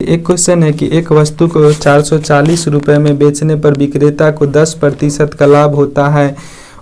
एक क्वेश्चन है कि एक वस्तु को 440 रुपये में बेचने पर विक्रेता को 10% का लाभ होता है।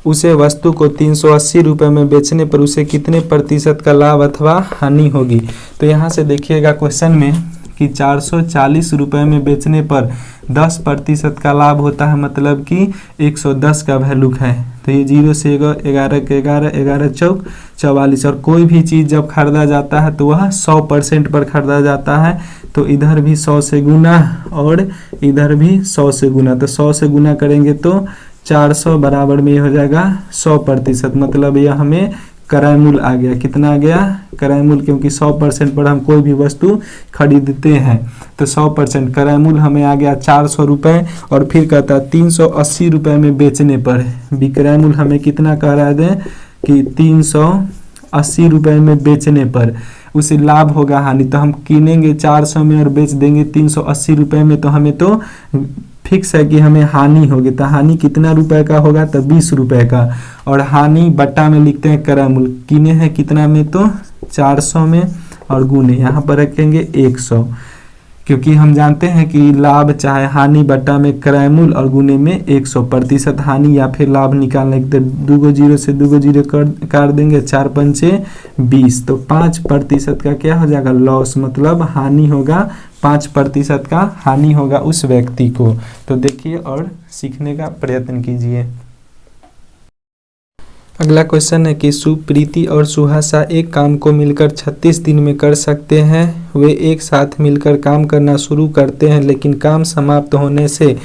उसे वस्तु को 380 रुपये में बेचने पर उसे कितने प्रतिशत का लाभ अथवा हानि होगी। तो यहाँ से देखिएगा क्वेश्चन में कि 440 रुपये में बेचने पर 10% का लाभ होता है, मतलब कि 110 का वैल्यू है। तो ये 0 से 11 के 11, 11 चौक 44। और कोई भी चीज़ जब खरीदा जाता है तो वह 100% पर खरीदा जाता है। तो इधर भी 100 से गुना और इधर भी 100 से गुना, तो 100 से गुना करेंगे तो 400 बराबर में ये हो जाएगा 100%। मतलब यह हमें क्रय मूल्य आ गया। कितना आ गया? क्रय मूल्य, क्योंकि 100% पर हम कोई भी वस्तु खरीदते हैं तो 100% क्रय मूल्य हमें आ गया 400 रुपये। और फिर कहता है 380 रुपये में बेचने पर विक्रय मूल्य हमें कितना कह रहा है कि 380 रुपये में बेचने पर उसे लाभ होगा हानि। तो हम किनेंगे 400 में और बेच देंगे 380 रुपये में, तो हमें तो फिक्स है कि हमें हानि होगी। तो हानि कितना रुपए का होगा? तो 20 रुपये का। और हानि बट्टा में लिखते हैं क्रय मूल्य। किने हैं कितना में? तो 400 में, और गुने यहाँ पर रखेंगे 100, क्योंकि हम जानते हैं कि लाभ चाहे हानि बट्टा में क्रय मूल्य और गुने में 100%। हानि या फिर लाभ निकालने के 2 0 से 2 0 काट देंगे, 4 पंचे 20। तो 5% का क्या हो जाएगा? लॉस, मतलब हानि होगा। 5% का हानि होगा उस व्यक्ति को। तो देखिए और सीखने का प्रयत्न कीजिए। अगला क्वेश्चन है कि सुप्रीति और सुहासा एक काम को मिलकर 36 दिन में कर सकते हैं। वे एक साथ मिलकर काम करना शुरू करते हैं, लेकिन काम समाप्त होने से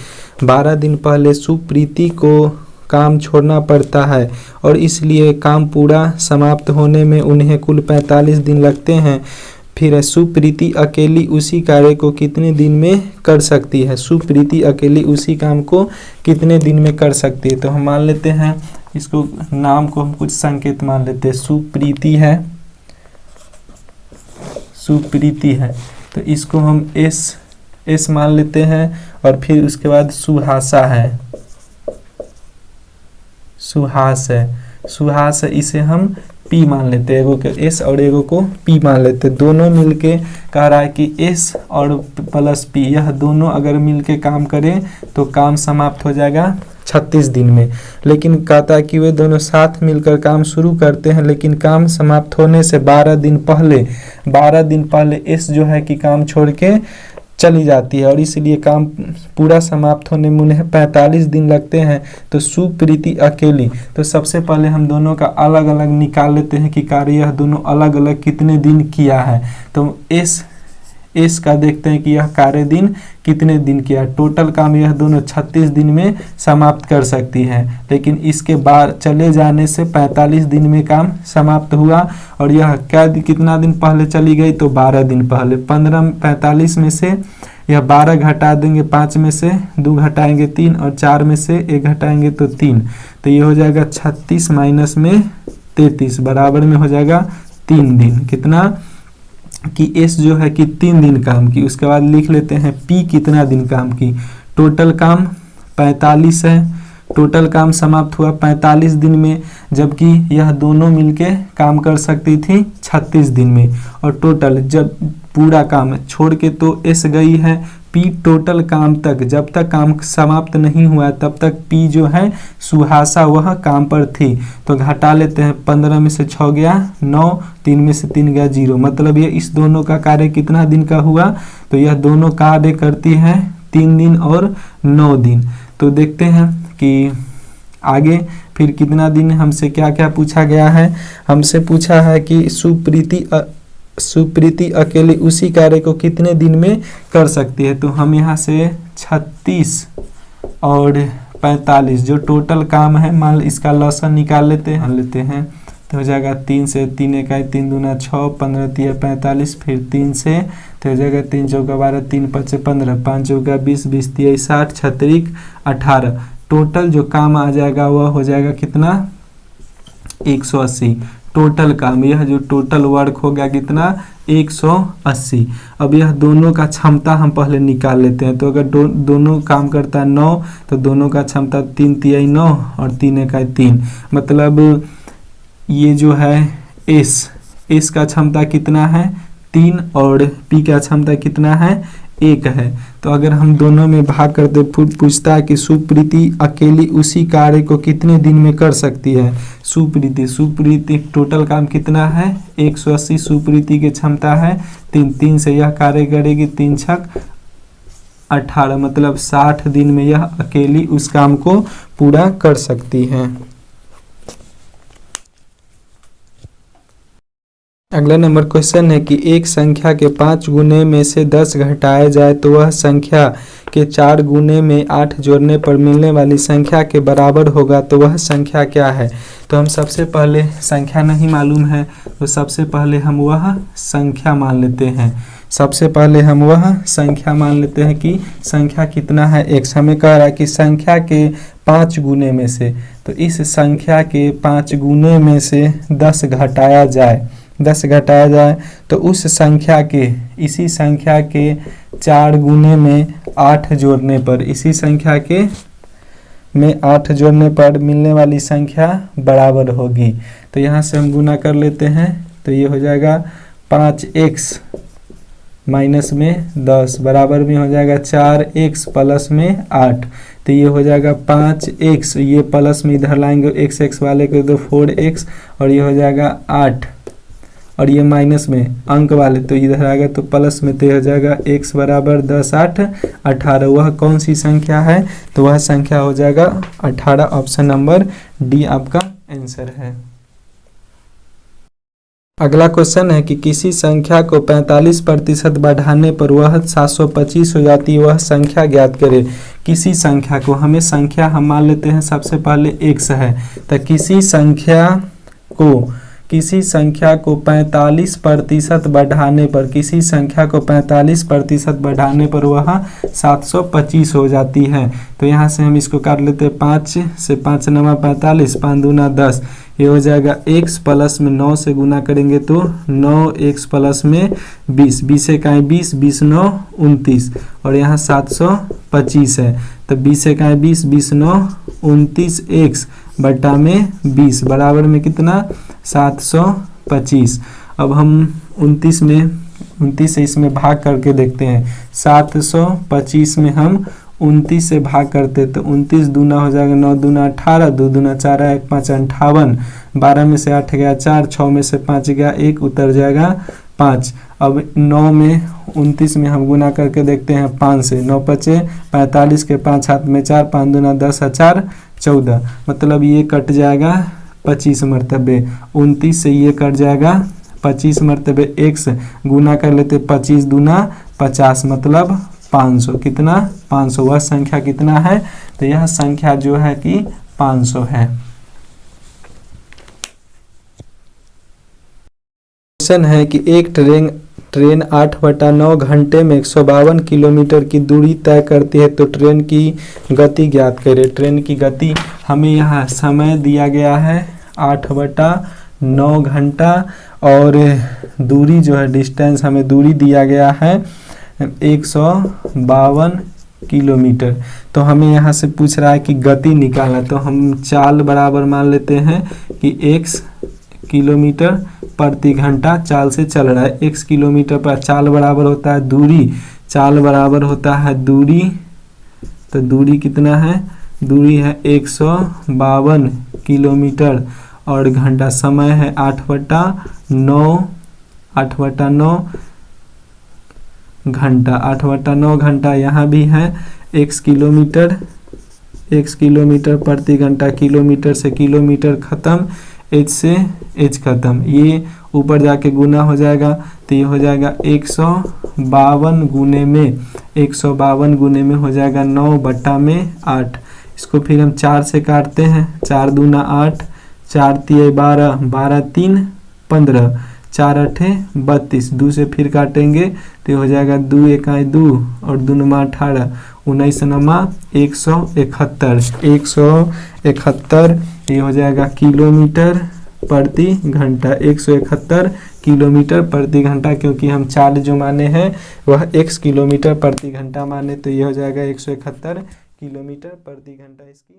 12 दिन पहले सुप्रीति को काम छोड़ना पड़ता है और इसलिए काम पूरा समाप्त होने में उन्हें कुल 45 दिन लगते हैं। फिर सुप्रीति अकेली उसी कार्य को कितने दिन में कर सकती है? सुप्रीति अकेली उसी काम को कितने दिन में कर सकती है? तो हम मान लेते हैं इसको, नाम को हम कुछ संकेत मान लेते हैं। सुप्रीति है, सुप्रीति है, तो इसको हम एस मान लेते हैं। और फिर उसके बाद सुहासा है, सुहास है, सुहास है, इसे हम पी मान लेते हैं। एगो को एस और एगो को पी मान लेते हैं। दोनों मिलके कह रहा है कि एस और प्लस पी, यह दोनों अगर मिलके काम करें तो काम समाप्त हो जाएगा 36 दिन में। लेकिन कहता है कि वे दोनों साथ मिलकर काम शुरू करते हैं, लेकिन काम समाप्त होने से 12 दिन पहले एस जो है कि काम छोड़ के चली जाती है और इसलिए काम पूरा समाप्त होने में उन्हें 45 दिन लगते हैं। तो सुप्रीति अकेली, तो सबसे पहले हम दोनों का अलग अलग निकाल लेते हैं कि कार्य यह दोनों अलग अलग कितने दिन किया है। तो एस का देखते हैं कि यह कार्य दिन कितने दिन किया। टोटल काम यह दोनों 36 दिन में समाप्त कर सकती है, लेकिन इसके बाद चले जाने से 45 दिन में काम समाप्त हुआ। और यह कितना दिन पहले चली गई? तो 12 दिन पहले। 45 में से यह 12 घटा देंगे, 5 में से 2 घटाएंगे 3 और 4 में से 1 घटाएंगे तो 3। तो ये हो जाएगा 36 माइनस में 33 बराबर में हो जाएगा 3 दिन। कितना कि एस जो है कि 3 दिन काम की। उसके बाद लिख लेते हैं पी कितना दिन काम की। टोटल काम 45 है, टोटल काम समाप्त हुआ 45 दिन में, जबकि यह दोनों मिलके काम कर सकती थी 36 दिन में। और टोटल जब पूरा काम छोड़ के तो एस गई है, पी टोटल काम तक, जब तक काम समाप्त नहीं हुआ तब तक पी जो है सुहासा वह काम पर थी। तो घटा लेते हैं, 15 में से 6 गया 9, 3 में से 3 गया 0। मतलब ये इस दोनों का कार्य कितना दिन का हुआ? तो यह दोनों कार्य करती है 3 दिन और 9 दिन। तो देखते हैं कि आगे फिर कितना दिन हमसे क्या क्या पूछा गया है। हमसे पूछा है कि सुप्रीति अकेले उसी कार्य को कितने दिन में कर सकती है। तो हम यहाँ से 36 और 45 जो टोटल काम है, मान इसका लॉसन निकाल लेते हैं। तो हो जाएगा 3 से 3 इकाई 3 दूना 6, 15 तिया 45, फिर 3 से तो हो जाएगा 3 चौका 12, 3 5 15, 5 चौका 20, 20 तिया 60, 36 18। टोटल जो काम आ जाएगा वह हो जाएगा कितना? 180 टोटल काम। यह जो टोटल वर्क हो गया कितना? 180। अब यह दोनों का क्षमता हम पहले निकाल लेते हैं। तो अगर दोनों काम करता है 9, तो दोनों का क्षमता 3 तिहाई 9 और 3 इकाई 3। मतलब ये जो है एस का क्षमता कितना है? 3 और पी का क्षमता कितना है? 1 है। तो अगर हम दोनों में भाग करते, पूछता है कि सुप्रीति अकेली उसी कार्य को कितने दिन में कर सकती है। सुप्रीति टोटल काम कितना है 180 सुप्रीति की क्षमता है। 3 से यह कार्य करेगी, 3 छक 18 मतलब 60 दिन में यह अकेली उस काम को पूरा कर सकती है। अगला नंबर क्वेश्चन है कि एक संख्या के 5 गुने में से 10 घटाया जाए तो वह संख्या के 4 गुने में 8 जोड़ने पर मिलने वाली संख्या के बराबर होगा, तो वह संख्या क्या है। तो हम सबसे पहले संख्या नहीं मालूम है तो सबसे पहले हम वह संख्या मान लेते हैं। सबसे पहले हम वह संख्या मान लेते हैं कि संख्या कितना है x। हमें कह रहा है कि संख्या के 5 गुने में से, तो इस संख्या के 5 गुने में से 10 घटाया जाए, 10 घटाया जाए तो उस संख्या के, इसी संख्या के 4 गुने में 8 जोड़ने पर, इसी संख्या के में 8 जोड़ने पर मिलने वाली संख्या बराबर होगी। तो यहाँ से हम गुना कर लेते हैं, तो ये हो जाएगा 5x माइनस में 10 बराबर में हो जाएगा 4x प्लस में 8। तो ये हो जाएगा 5x, ये प्लस में इधर लाएंगे x वाले को तो 4x, और ये हो जाएगा 8, और ये माइनस में अंक वाले तो इधर आएगा तो प्लस में, तो हो जाएगा x बराबर 10 8 18। वह कौन सी संख्या है, तो वह संख्या हो जाएगा 18। ऑप्शन नंबर डी आपका आंसर है। अगला क्वेश्चन है कि किसी संख्या को 45% बढ़ाने पर वह 725 हो जाती है, वह संख्या ज्ञात करें। किसी संख्या को, हमें संख्या हम मान लेते हैं सबसे पहले x है, तो किसी संख्या को 45% बढ़ाने पर, किसी संख्या को 45% बढ़ाने पर वह 725 हो जाती है। तो यहाँ से हम इसको काट लेते हैं, 5 से 5 9 45, 5 दूना 10, ये हो जाएगा x प्लस में 9 से गुना करेंगे तो 9x प्लस में 20, 20 से काएँ 20, 20 9 29, और यहाँ 725 है, तो 20 से काएँ 20, 20 9 29x बटा में 20 बराबर में कितना 725। अब हम 29 से इसमें भाग करके देखते हैं। 725 में हम 29 से भाग करते तो 29 दूना हो जाएगा 9 दूना 18, 2 दूना 4 1 5 58, 12 में से 8 गया 4, 6 में से 5 गया 1, उतर जाएगा 5। अब 9 में 29 में हम गुना करके देखते हैं 5 से, 9 पचे 45 के 5 हाथ में 4, 5 दूना 10 4 14, मतलब ये कट जाएगा 25 मरतबे। 29 से ये कट जाएगा 25 मरतबे, x गुना कर लेते 25 दूना 50 मतलब 500, कितना 500। वह संख्या कितना है, तो यह संख्या जो है कि 500 है। क्वेश्चन है कि एक ट्रेन 8/9 घंटे में 152 किलोमीटर की दूरी तय करती है, तो ट्रेन की गति ज्ञात करें। ट्रेन की गति हमें यहाँ समय दिया गया है 8/9 घंटा, और दूरी जो है डिस्टेंस हमें दूरी दिया गया है 152 किलोमीटर। तो हमें यहाँ से पूछ रहा है कि गति निकालना, तो हम चाल बराबर मान लेते हैं कि x किलोमीटर प्रति घंटा चाल से चल रहा है। x किलोमीटर पर चाल बराबर होता है दूरी, चाल बराबर होता है दूरी, तो दूरी कितना है, दूरी है 152 किलोमीटर, और घंटा समय है 8/9 घंटा, 8/9 घंटा। यहाँ भी है x किलोमीटर प्रति घंटा, किलोमीटर से किलोमीटर खत्म, h से h खत्म, ये ऊपर जाके गुना हो जाएगा, तो ये हो जाएगा 152 गुने में, 152 गुने में हो जाएगा 9/8। इसको फिर हम 4 से काटते हैं, 4 दूना 8, 4 तिये 12, 12 3 15, 4 8 32, 2 से फिर काटेंगे तो हो जाएगा 2 1 2 और 2 9 18, 19 9 171, ये हो जाएगा किलोमीटर प्रति घंटा, 171 किलोमीटर प्रति घंटा, क्योंकि हम चाल जो माने हैं वह x किलोमीटर प्रति घंटा माने, तो ये हो जाएगा 171 किलोमीटर प्रति घंटा इसकी